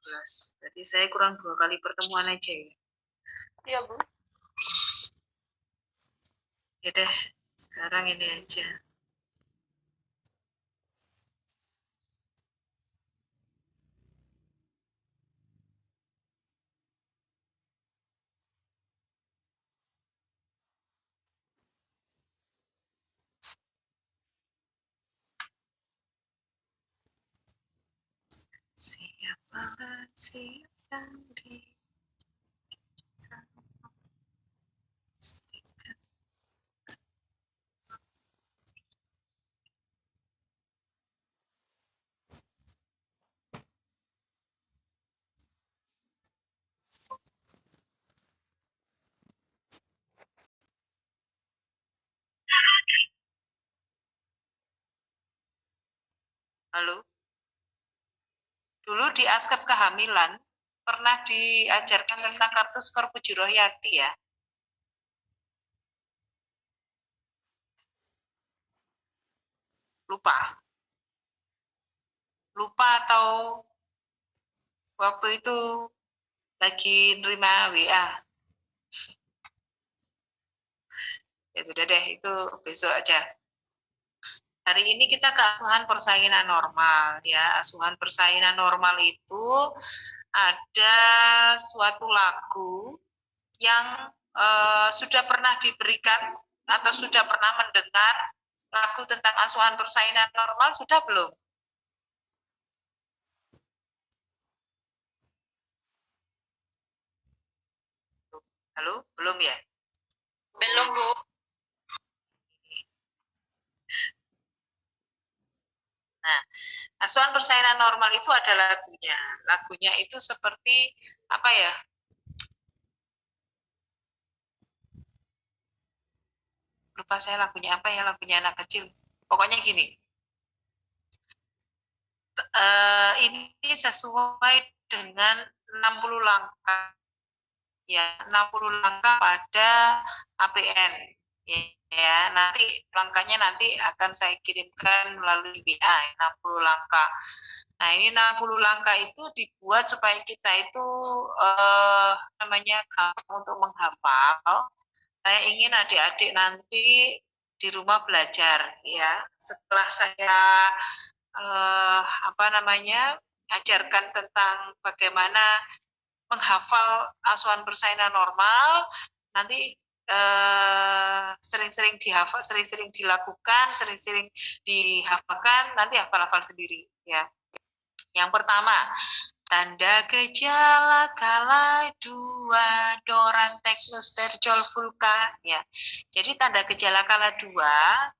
15. Berarti saya kurang 2 kali pertemuan aja ya. Iya, Bu. Ya deh, sekarang ini aja. Siapa sih yang di Halo? Dulu di Askep Kehamilan pernah diajarkan tentang kartu skor Puji Rohyati ya. Lupa atau waktu itu lagi nerima WA. Ya sudah deh, itu besok aja. Hari ini kita ke asuhan persaingan normal ya. Asuhan persaingan normal itu ada suatu lagu yang sudah pernah diberikan atau sudah pernah mendengar lagu tentang asuhan persaingan normal, sudah belum? Halo, belum ya? Belum, Bu. Nah, asuhan persaingan normal itu ada lagunya. Lagunya itu seperti apa ya? Lupa saya lagunya apa ya, lagunya anak kecil. Pokoknya gini. Ini sesuai dengan 60 langkah ya, 60 langkah pada APN ya. Nanti langkahnya nanti akan saya kirimkan melalui WA 60 langkah. Nah, ini 60 langkah itu dibuat supaya kita itu namanya gampang untuk menghafal. Saya ingin adik-adik nanti di rumah belajar ya. Setelah saya ajarkan tentang bagaimana menghafal asuhan persaingan normal, nanti sering-sering dihafal, sering-sering dilakukan, sering-sering dihafalkan, nanti hafal-hafal sendiri ya. Yang pertama, tanda gejala kala 2 Doran Teknus Terjol Vulka ya. Jadi tanda gejala kala 2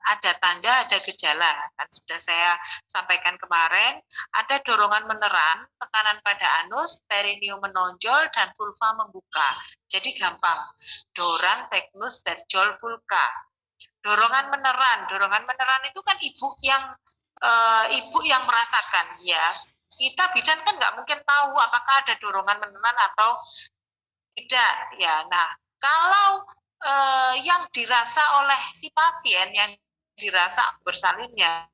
ada tanda, ada gejala. Kan sudah saya sampaikan kemarin, ada dorongan meneran, tekanan pada anus, perineum menonjol dan vulva membuka. Jadi gampang. Doran Teknus Terjol Vulka. Dorongan meneran itu kan ibu yang merasakan ya. Kita bidan kan nggak mungkin tahu apakah ada dorongan meneran atau tidak ya. Nah, kalau yang dirasa oleh si pasien, yang dirasa bersalinnya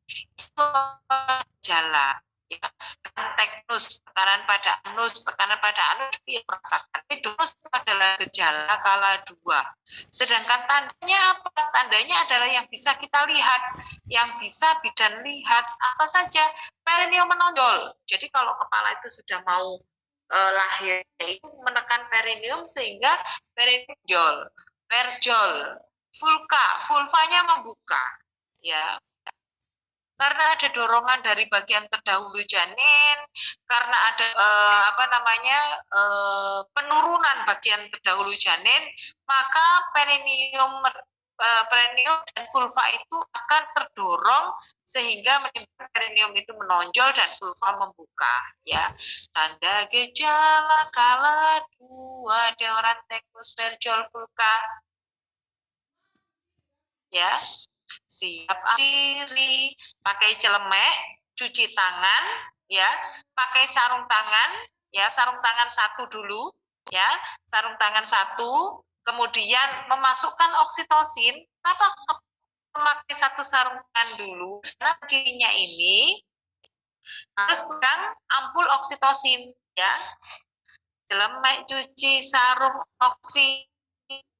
itu gejala ya. Tekanan pada anus yang merasakan. Donus itu adalah gejala kala 2. Sedangkan tandanya apa? Tandanya adalah yang bisa kita lihat, yang bisa bidan lihat apa saja. Perineum menonjol. Jadi kalau kepala itu sudah mau lahir, itu menekan perineum sehingga perineum menonjol. Perjol, vulvanya membuka, ya. Karena ada dorongan dari bagian terdahulu janin, karena ada penurunan bagian terdahulu janin, maka perineum dan vulva itu akan terdorong sehingga menyebabkan perineum itu menonjol dan vulva membuka ya. Tanda gejala kala 2 Deoran Teknus Perjol Vulka ya. Siap diri, pakai celemek, cuci tangan, ya, pakai sarung tangan, ya, sarung tangan 1 dulu, ya, sarung tangan 1, kemudian memasukkan oksitosin, apa memakai 1 sarung tangan dulu, karena kirinya ini Harus pegang ampul oksitosin ya. Jelemek cuci sarung oksi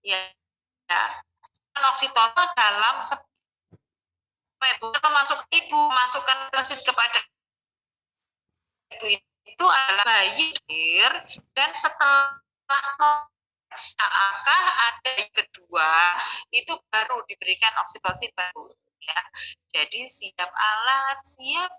ya. Oksitosin dalam masuk ibu masukkan oksitosin kepada ibu itu adalah bayi dan setelah apakah ada yang kedua itu baru diberikan oksitosin baru ya. Jadi siap alat, siap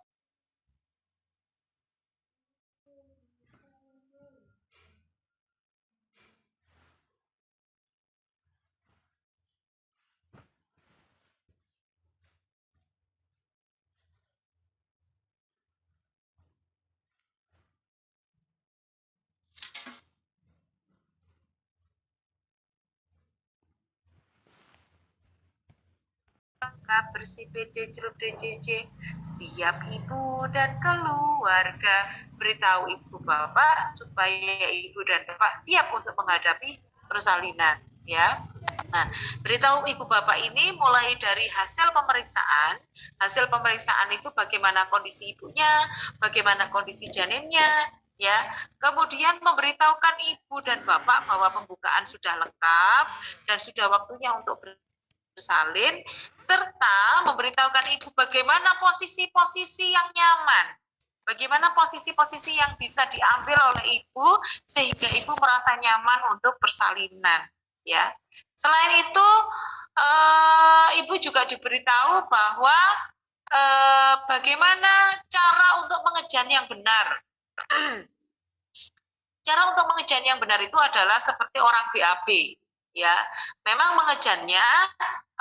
bersih PD celup DJJ, siap ibu dan keluarga, beritahu ibu bapak supaya ibu dan bapak siap untuk menghadapi persalinan ya. Nah, beritahu ibu bapak ini mulai dari hasil pemeriksaan itu bagaimana kondisi ibunya, bagaimana kondisi janinnya ya. Kemudian memberitahukan ibu dan bapak bahwa pembukaan sudah lengkap dan sudah waktunya untuk bersalin, serta memberitahukan ibu bagaimana posisi-posisi yang nyaman, bagaimana posisi-posisi yang bisa diambil oleh ibu sehingga ibu merasa nyaman untuk persalinan ya. Selain itu ibu juga diberitahu bahwa bagaimana cara untuk mengejan yang benar. Cara untuk mengejan yang benar itu adalah seperti orang BAB ya. Memang mengejannya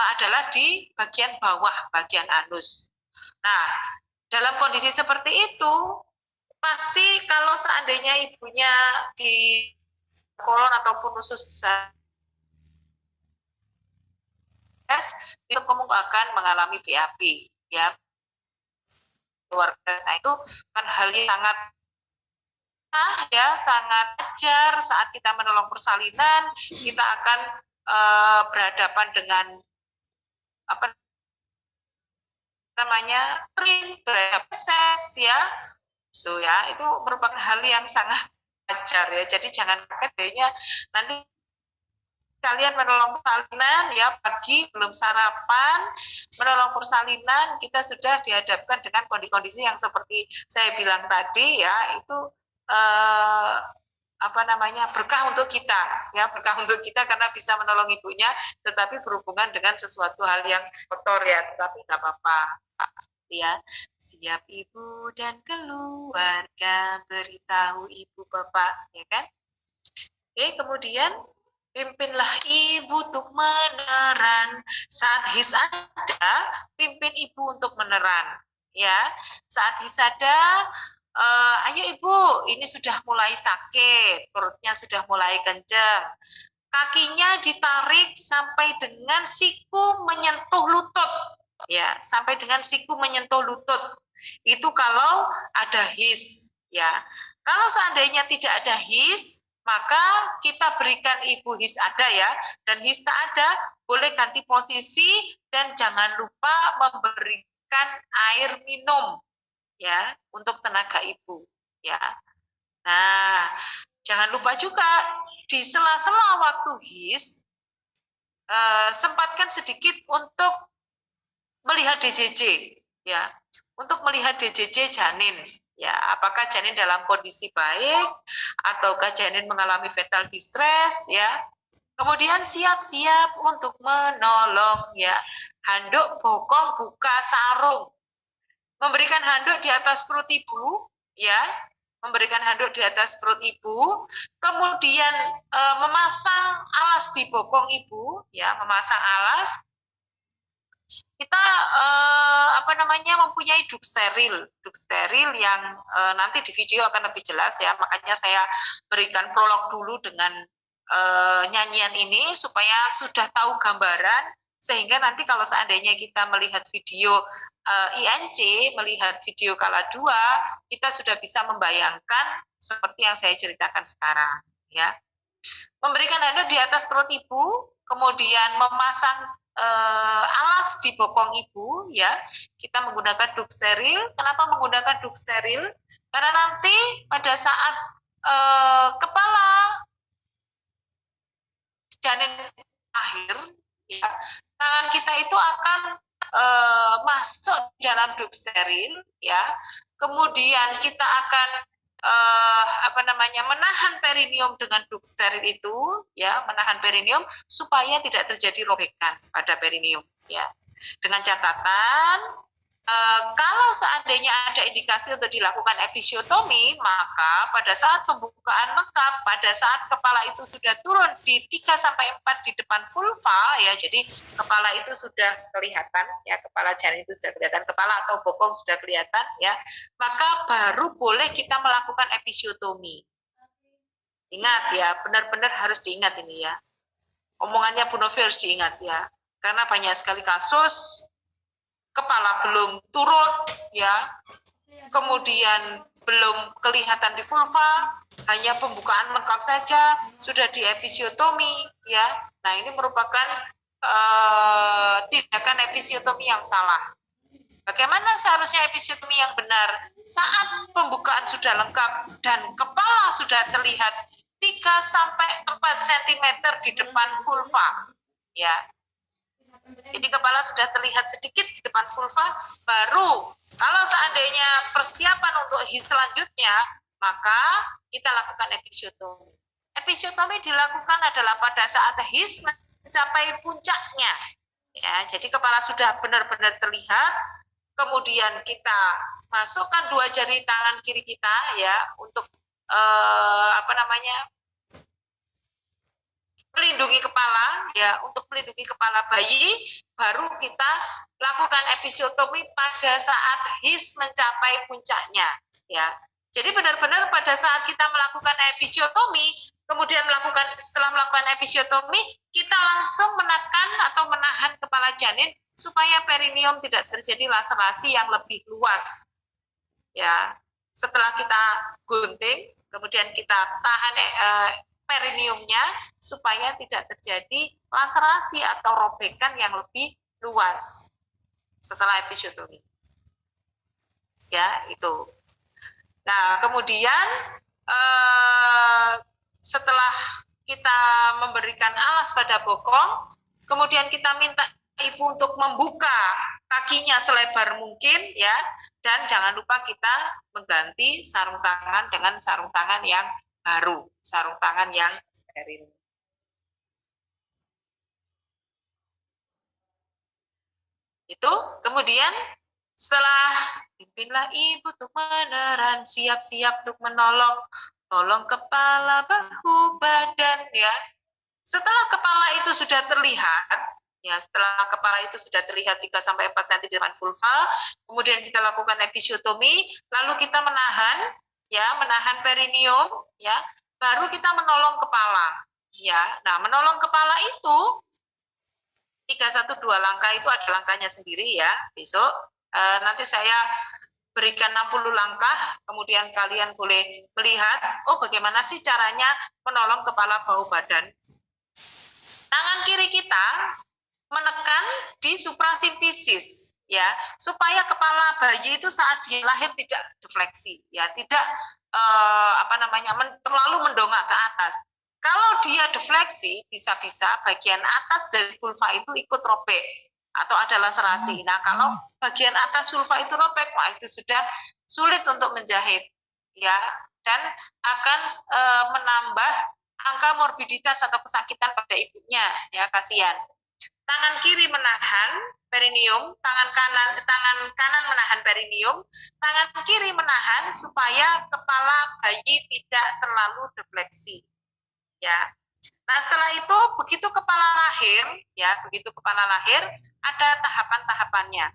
adalah di bagian bawah, bagian anus. Nah, dalam kondisi seperti itu, pasti kalau seandainya ibunya di kolon ataupun usus besar, itu kamu akan mengalami BAB ya. Keluarga, nah itu kan hal yang sangat ya, sangat wajar saat kita menolong persalinan, kita akan berhadapan dengan apa namanya proses ya, itu ya, itu merupakan hal yang sangat wajar ya. Jadi jangan kaget nanti kalian menolong persalinan ya, pagi belum sarapan, menolong persalinan kita sudah dihadapkan dengan kondisi-kondisi yang seperti saya bilang tadi ya, itu berkah untuk kita ya, berkah untuk kita karena bisa menolong ibunya, tetapi berhubungan dengan sesuatu hal yang kotor ya, tetapi nggak apa-apa ya. Siap ibu dan keluarga, beritahu ibu bapak ya kan. Oke, kemudian pimpinlah ibu untuk meneran. Saat his ada, pimpin ibu untuk meneran ya. Saat his ada, ayo ibu, ini sudah mulai sakit, perutnya sudah mulai kencang, kakinya ditarik sampai dengan siku menyentuh lutut ya, sampai dengan siku menyentuh lutut. Itu kalau ada his ya. Kalau seandainya tidak ada his, maka kita berikan ibu his ada ya, dan his tak ada boleh ganti posisi dan jangan lupa memberikan air minum ya untuk tenaga ibu ya. Nah, jangan lupa juga di sela-sela waktu his sempatkan sedikit untuk melihat DJJ ya, untuk melihat DJJ janin ya, apakah janin dalam kondisi baik ataukah janin mengalami fetal distress ya. Kemudian siap-siap untuk menolong ya, handuk bokong buka sarung, memberikan handuk di atas perut ibu ya, memberikan handuk di atas perut ibu, kemudian memasang alas di bokong ibu ya, memasang alas. Kita mempunyai duk steril yang nanti di video akan lebih jelas ya, makanya saya berikan prolog dulu dengan nyanyian ini supaya sudah tahu gambaran, sehingga nanti kalau seandainya kita melihat video INC, melihat video kala 2, kita sudah bisa membayangkan seperti yang saya ceritakan sekarang ya. Memberikan handuk di atas perut ibu, kemudian memasang alas di bokong ibu, ya, kita menggunakan duk steril. Kenapa menggunakan duk steril? Karena nanti pada saat kepala janin akhir, ya, tangan kita itu akan masuk dalam duk steril, ya. Kemudian kita akan menahan perineum dengan duk steril itu, ya, menahan perineum supaya tidak terjadi robekan pada perineum, ya. Dengan catatan kalau seandainya ada indikasi untuk dilakukan episiotomi, maka pada saat pembukaan lengkap, pada saat kepala itu sudah turun di 3-4 di depan vulva, ya, jadi kepala itu sudah kelihatan, ya, kepala janin itu sudah kelihatan, kepala atau bokong sudah kelihatan, ya, maka baru boleh kita melakukan episiotomi. Ingat ya, benar-benar harus diingat ini ya. Omongannya Bu Novi harus diingat ya, karena banyak sekali kasus kepala belum turun, ya, kemudian belum kelihatan di vulva, hanya pembukaan lengkap saja, sudah di episiotomi, ya. Nah, ini merupakan tindakan episiotomi yang salah. Bagaimana seharusnya episiotomi yang benar? Saat pembukaan sudah lengkap dan kepala sudah terlihat 3-4 cm di depan vulva, ya. Jadi kepala sudah terlihat sedikit di depan vulva, baru kalau seandainya persiapan untuk HIS selanjutnya, maka kita lakukan episiotomi. Episiotomi dilakukan adalah pada saat HIS mencapai puncaknya. Ya, jadi kepala sudah benar-benar terlihat, kemudian kita masukkan 2 jari tangan kiri kita, ya, untuk melindungi kepala, ya, untuk melindungi kepala bayi, baru kita lakukan episiotomi pada saat HIS mencapai puncaknya, ya. Jadi benar-benar pada saat kita melakukan episiotomi, kemudian setelah melakukan episiotomi, kita langsung menekan atau menahan kepala janin supaya perineum tidak terjadi laserasi yang lebih luas, ya. Setelah kita gunting, kemudian kita tahan perineumnya supaya tidak terjadi laserasi atau robekan yang lebih luas setelah episiotomi. Ya, itu. Nah, kemudian setelah kita memberikan alas pada bokong, kemudian kita minta ibu untuk membuka kakinya selebar mungkin, ya, dan jangan lupa kita mengganti sarung tangan dengan sarung tangan yang baru, sarung tangan yang steril. Itu kemudian setelah pimpinlah ibu untuk meneran, siap-siap untuk menolong, tolong kepala, bahu, badan, ya. Setelah kepala itu sudah terlihat, ya, setelah kepala itu sudah terlihat 3-4 cm di depan vulva, kemudian kita lakukan episiotomi, lalu kita menahan, ya, menahan perineum, ya, baru kita menolong kepala, ya. Nah, menolong kepala itu 3-1-2 langkah itu ada langkahnya sendiri, ya. Besok nanti saya berikan 60 langkah, kemudian kalian boleh melihat, oh, bagaimana sih caranya menolong kepala, bahu, badan. Tangan kiri kita menekan di suprasimfisis, ya, supaya kepala bayi itu saat dia lahir tidak defleksi, ya, tidak terlalu mendongak ke atas. Kalau dia defleksi, bisa-bisa bagian atas dari vulva itu ikut robek atau ada laserasi. Nah, kalau bagian atas vulva itu robek, wah, itu sudah sulit untuk menjahit, ya, dan akan menambah angka morbiditas atau kesakitan pada ibunya, ya, kasihan. Tangan kiri menahan perineum, tangan kanan menahan perineum, tangan kiri menahan supaya kepala bayi tidak terlalu defleksi, ya. Nah, setelah itu begitu kepala lahir, ada tahapan-tahapannya.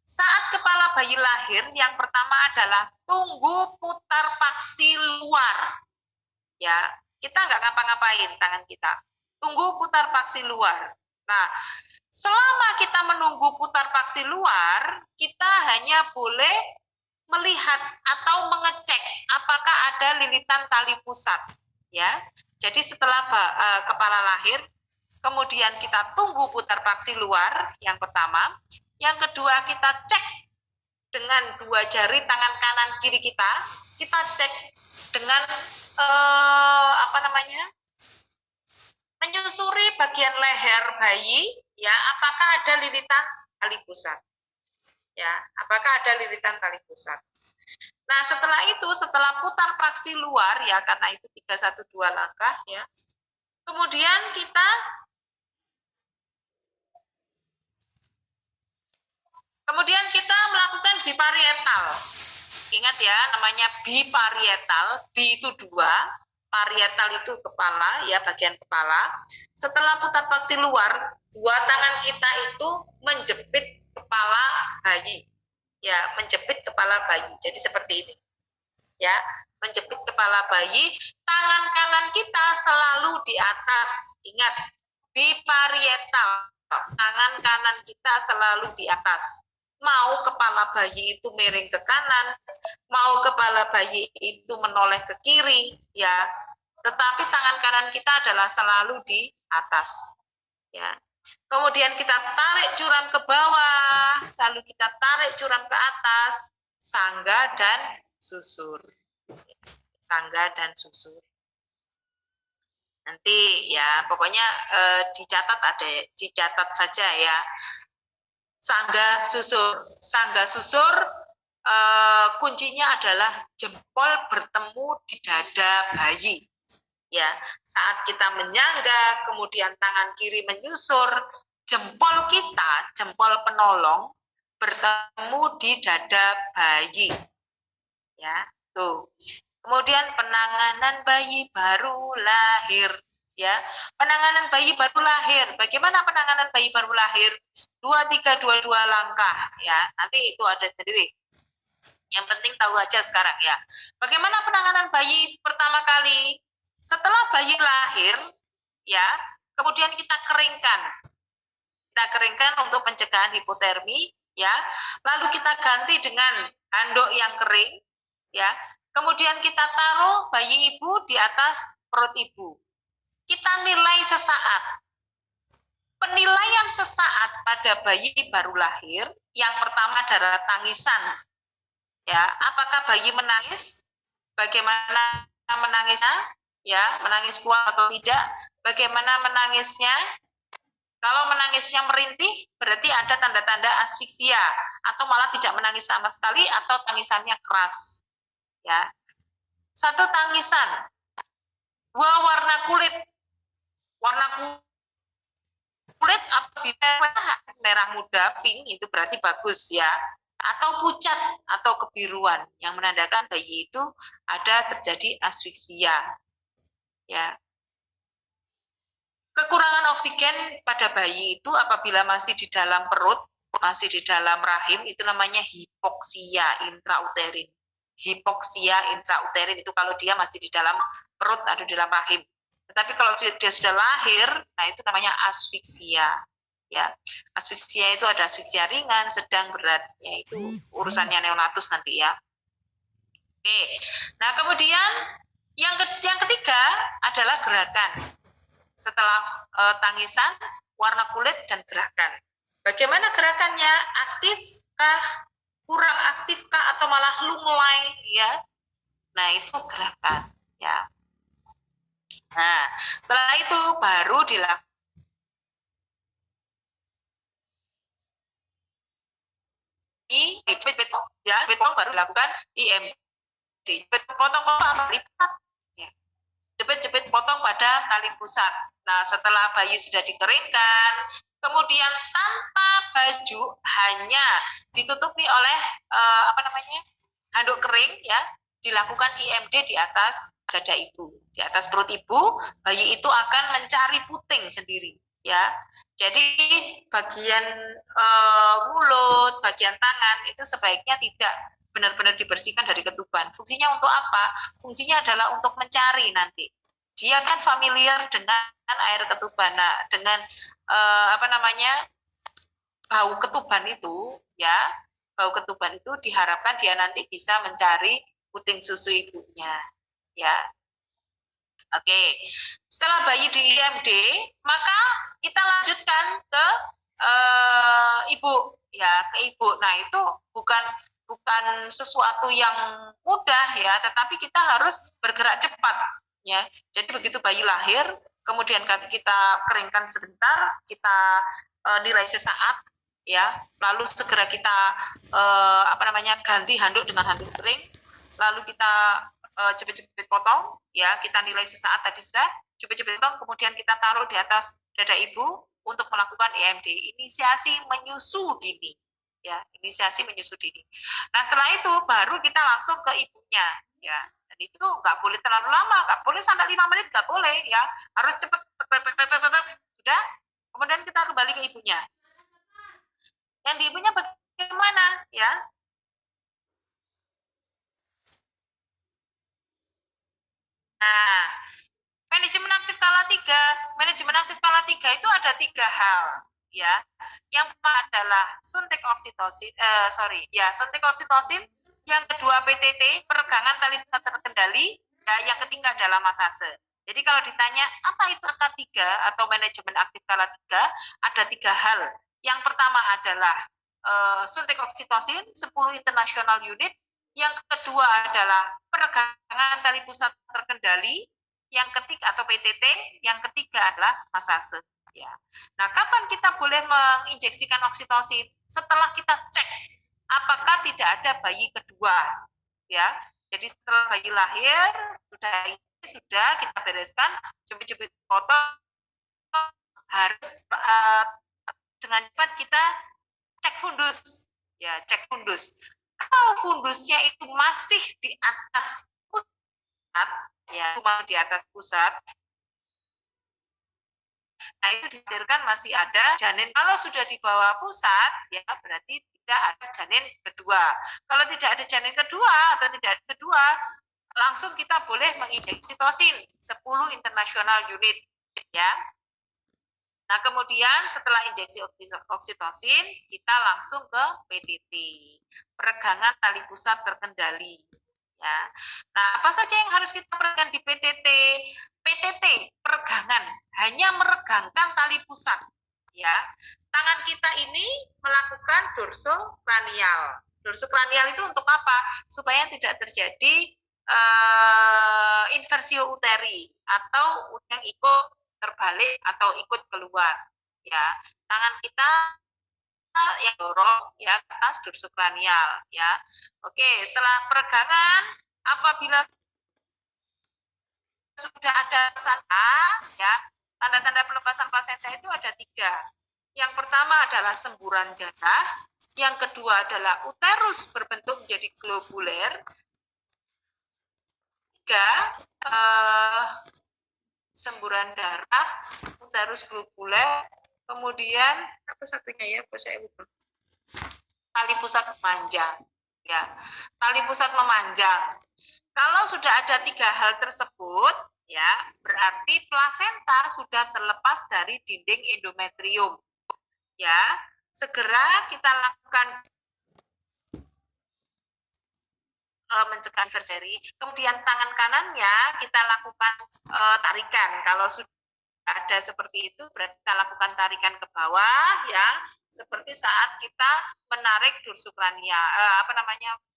Saat kepala bayi lahir, yang pertama adalah tunggu putar paksi luar. Ya, kita nggak ngapa-ngapain tangan kita. Tunggu putar paksi luar. Nah, selama kita menunggu putar paksi luar, kita hanya boleh melihat atau mengecek apakah ada lilitan tali pusat, ya. Jadi setelah kepala lahir, kemudian kita tunggu putar paksi luar, yang pertama. Yang kedua, kita cek dengan dua jari tangan kanan kiri kita cek dengan menyusuri bagian leher bayi, ya, apakah ada lilitan tali pusat, ya, apakah ada lilitan tali pusat. Nah, setelah itu, setelah putar paksi luar, ya, karena itu 3, 1, 2 langkah, ya, kemudian kita melakukan biparietal. Ingat ya, namanya biparietal. Bi itu 2, parietal itu kepala, ya, bagian kepala. Setelah putar paksi luar, 2 tangan kita itu menjepit kepala bayi, ya, menjepit kepala bayi. Jadi seperti ini, ya, menjepit kepala bayi. Tangan kanan kita selalu di atas. Ingat, biparietal, tangan kanan kita selalu di atas. Mau kepala bayi itu miring ke kanan, mau kepala bayi itu menoleh ke kiri, ya, tetapi tangan kanan kita adalah selalu di atas, ya. Kemudian kita tarik curam ke bawah, lalu kita tarik curam ke atas, sangga dan susur, sangga dan susur. Nanti ya pokoknya dicatat saja ya. Sangga susur kuncinya adalah jempol bertemu di dada bayi, ya. Saat kita menyangga, kemudian tangan kiri menyusur, jempol kita, jempol penolong bertemu di dada bayi, ya, tuh. Kemudian penanganan bayi baru lahir, ya. Penanganan bayi baru lahir. Bagaimana penanganan bayi baru lahir? 2, 3, 2, 2 langkah, ya. Nanti itu ada sendiri. Yang penting tahu aja sekarang, ya. Bagaimana penanganan bayi pertama kali? Setelah bayi lahir, ya, kemudian kita keringkan. Kita keringkan untuk pencegahan hipotermi, ya. Lalu kita ganti dengan handuk yang kering, ya. Kemudian kita taruh bayi ibu di atas perut ibu. Kita nilai sesaat. Penilaian sesaat pada bayi baru lahir, yang pertama adalah tangisan. Ya, apakah bayi menangis? Bagaimana menangisnya? Ya, menangis kuat atau tidak? Bagaimana menangisnya? Kalau menangisnya merintih, berarti ada tanda-tanda asfiksia, atau malah tidak menangis sama sekali, atau tangisannya keras. Ya, 1 tangisan, 2 warna kulit atau merah muda, pink, itu berarti bagus, ya, atau pucat atau kebiruan yang menandakan bayi itu ada terjadi asfiksia, ya. Kekurangan oksigen pada bayi itu apabila masih di dalam perut, masih di dalam rahim, itu namanya hipoksia intrauterin. Hipoksia intrauterin itu kalau dia masih di dalam perut atau di dalam rahim. Tetapi kalau dia sudah lahir, nah itu namanya asfiksia. Ya, asfiksia itu ada asfiksia ringan, sedang, berat. Ya, itu urusannya neonatus nanti, ya. Oke. Nah, kemudian yang ketiga adalah gerakan. Setelah tangisan, warna kulit, dan gerakan. Bagaimana gerakannya? Aktifkah, kurang aktifkah, atau malah lunglai, ya? Nah, itu gerakan, ya. Nah, setelah itu baru dilakukan ya, baru dilakukan IMD. Potong-potong lipat, ya. Jepit-jepit potong pada tali pusat. Nah, setelah bayi sudah dikeringkan, kemudian tanpa baju, hanya ditutupi oleh handuk kering, ya, dilakukan IMD di atas dada ibu, di atas perut ibu. Bayi itu akan mencari puting sendiri, ya. Jadi bagian mulut, bagian tangan itu sebaiknya tidak benar-benar dibersihkan dari ketuban. Fungsinya untuk apa? Fungsinya adalah untuk mencari nanti. Dia kan familiar dengan air ketuban. Nah, dengan bau ketuban itu, ya, bau ketuban itu diharapkan dia nanti bisa mencari puting susu ibunya, ya. Oke, setelah bayi di IMD, maka kita lanjutkan ke ibu, ya ke ibu. Nah itu bukan sesuatu yang mudah ya, tetapi kita harus bergerak cepat ya. Jadi begitu bayi lahir, kemudian kita keringkan sebentar, kita nilai sesaat ya, lalu segera kita ganti handuk dengan handuk kering, lalu kita cepet-cepet potong ya, kita nilai sesaat tadi sudah, cepet-cepet potong, kemudian kita taruh di atas dada ibu untuk melakukan IMD, inisiasi menyusu dini ya, inisiasi menyusu dini. Nah setelah itu baru kita langsung ke ibunya ya, dan itu nggak boleh terlalu lama, nggak boleh sampai 5 menit, nggak boleh ya, harus cepet sudah, kemudian kita kembali ke ibunya. Yang di ibunya bagaimana ya? Nah, manajemen aktif skala 3 itu ada 3 hal ya. Yang pertama adalah suntik oksitosin, suntik oksitosin. Yang kedua PTT, peregangan tali pusat terkendali. Ya, yang ketiga adalah masase. Jadi kalau ditanya apa itu angka 3 atau manajemen aktif skala 3, ada 3 hal. Yang pertama adalah suntik oksitosin 10 international unit. Yang kedua adalah peregangan tali pusat terkendali. Yang ketiga atau PTT, yang ketiga adalah masase. Ya. Nah, kapan kita boleh menginjeksikan oksitosin? Setelah kita cek apakah tidak ada bayi kedua. Ya, jadi setelah bayi lahir sudah kita bereskan, cepet-cepet potong, harus dengan cepat kita cek fundus. Ya, cek fundus. Kalau fundusnya itu masih di atas pusat, ya, cuma di atas pusat, nah itu dikhawatirkan masih ada janin. Kalau sudah di bawah pusat, ya berarti tidak ada janin kedua. Kalau tidak ada janin kedua atau tidak ada kedua, langsung kita boleh menginjeksi oksitosin 10 international unit, ya. Nah, kemudian setelah injeksi oksitosin, kita langsung ke PTT, peregangan tali pusat terkendali. Ya. Nah, apa saja yang harus kita peregang di PTT? PTT, peregangan, hanya meregangkan tali pusat. Ya, tangan kita ini melakukan dorsokranial. Dorsokranial itu untuk apa? Supaya tidak terjadi inversio uteri atau yang ikut terbalik atau ikut keluar. Ya, tangan kita yang dorong ya ke atas dorsokranial ya. Oke, setelah peregangan, apabila sudah ada tanda ya, tanda-tanda pelepasan plasenta itu ada 3. Yang pertama adalah semburan darah, yang kedua adalah uterus berbentuk menjadi globuler, 3 semburan darah, uterus globuler, kemudian apa satunya ya, saya lupa. Tali pusat memanjang, ya. Tali pusat memanjang. Kalau sudah ada 3 hal tersebut, ya, berarti plasenta sudah terlepas dari dinding endometrium. Ya, segera kita lakukan mencegah inverseri. Kemudian tangan kanannya kita lakukan tarikan. Kalau sudah ada seperti itu, berarti kita lakukan tarikan ke bawah ya, seperti saat kita menarik dorsokranial,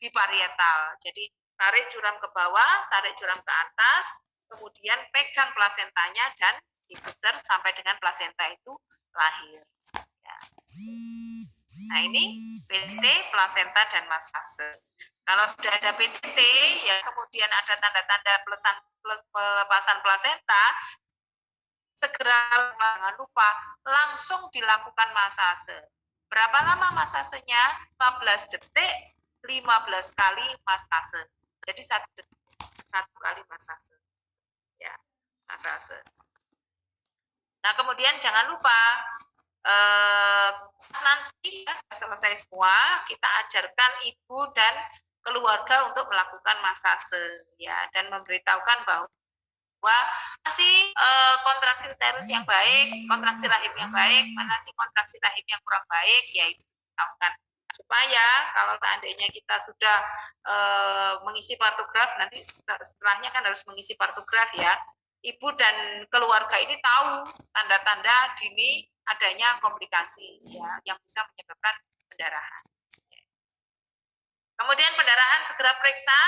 biparietal. Jadi tarik curam ke bawah, tarik curam ke atas, kemudian pegang plasentanya dan diputar sampai dengan plasenta itu lahir. Ya. Nah ini PT, plasenta, dan masase. Kalau sudah ada PTT, ya kemudian ada tanda-tanda pelepasan plasenta, segera jangan lupa langsung dilakukan masase. Berapa lama masasenya? 15 detik, 15 kali masase. Jadi 1 kali masase. Ya, masase. Nah, kemudian jangan lupa nanti selesai semua, kita ajarkan ibu dan keluarga untuk melakukan masase ya, dan memberitahukan bahwa masih kontraksi uterus yang baik, kontraksi rahim yang baik, mana sih kontraksi rahim yang kurang baik, yaitu diberitahukan supaya kalau seandainya kita sudah mengisi partograf, nanti setelahnya kan harus mengisi partograf ya. ibu dan keluarga ini tahu tanda-tanda dini adanya komplikasi ya yang bisa menyebabkan pendarahan. Kemudian pendarahan segera periksa,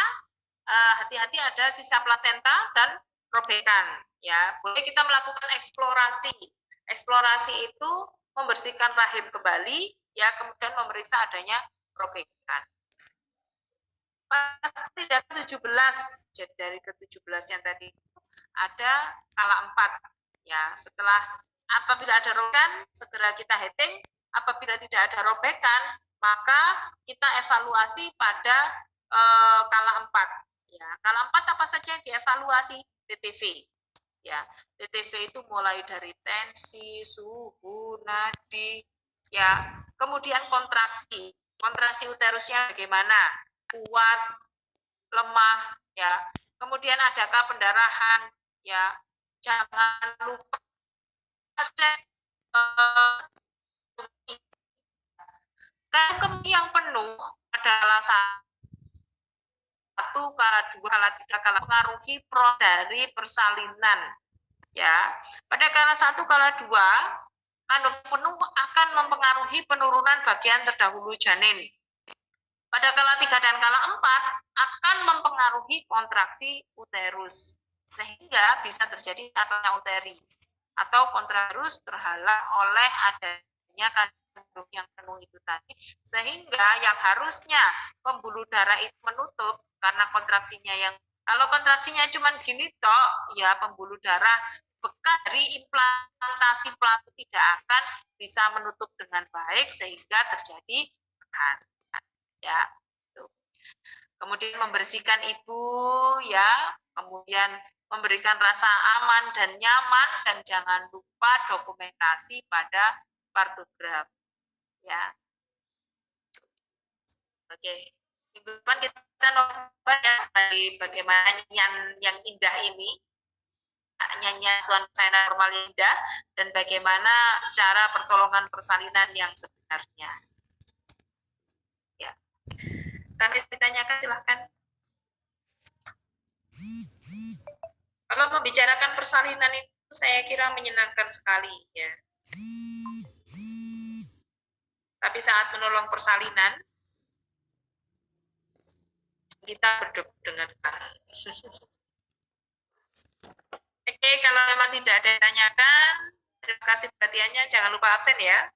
hati-hati ada sisa plasenta dan robekan ya. Boleh kita melakukan eksplorasi. Eksplorasi itu membersihkan rahim kembali ya, kemudian memeriksa adanya robekan. Pas tidak 17, jadi dari ke-17 yang tadi ada kala 4 ya. Setelah apabila ada robekan segera kita heading, apabila tidak ada robekan maka kita evaluasi pada kala 4 ya. Kala 4 apa saja yang dievaluasi? TTV ya. TTV itu mulai dari tensi, suhu, nadi ya. Kemudian kontraksi. Kontraksi uterusnya bagaimana? Kuat, lemah ya. Kemudian adakah pendarahan ya. Jangan lupa cek kemih yang penuh adalah satu, kala 2, kala 3, kala mengaruhi dari persalinan ya. Pada kala 1, kala 2 kandung penuh akan mempengaruhi penurunan bagian terdahulu janin. Pada kala 3 dan kala 4 akan mempengaruhi kontraksi uterus sehingga bisa terjadi katanya uteri atau kontrarus terhalang oleh adanya kandung yang penuh itu tadi, sehingga yang harusnya pembuluh darah itu menutup karena kontraksinya yang kalau kontraksinya cuma gini toh ya, pembuluh darah bekas dari implantasi pelaku tidak akan bisa menutup dengan baik sehingga terjadi ya. Kemudian membersihkan ibu ya, kemudian memberikan rasa aman dan nyaman, dan jangan lupa dokumentasi pada partograf ya. Oke, minggu depan kita nonton ya dari bagaimana nyanyian yang indah ini, nyanyian suasana normal indah, dan bagaimana cara pertolongan persalinan yang sebenarnya. Ya, kami ditanyakan silahkan. Kalau membicarakan persalinan itu saya kira menyenangkan sekali ya. Tapi saat menolong persalinan kita berdebu dengan tangan. Oke, kalau memang tidak ada yang ditanyakan, terima kasih perhatiannya. Jangan lupa absen ya.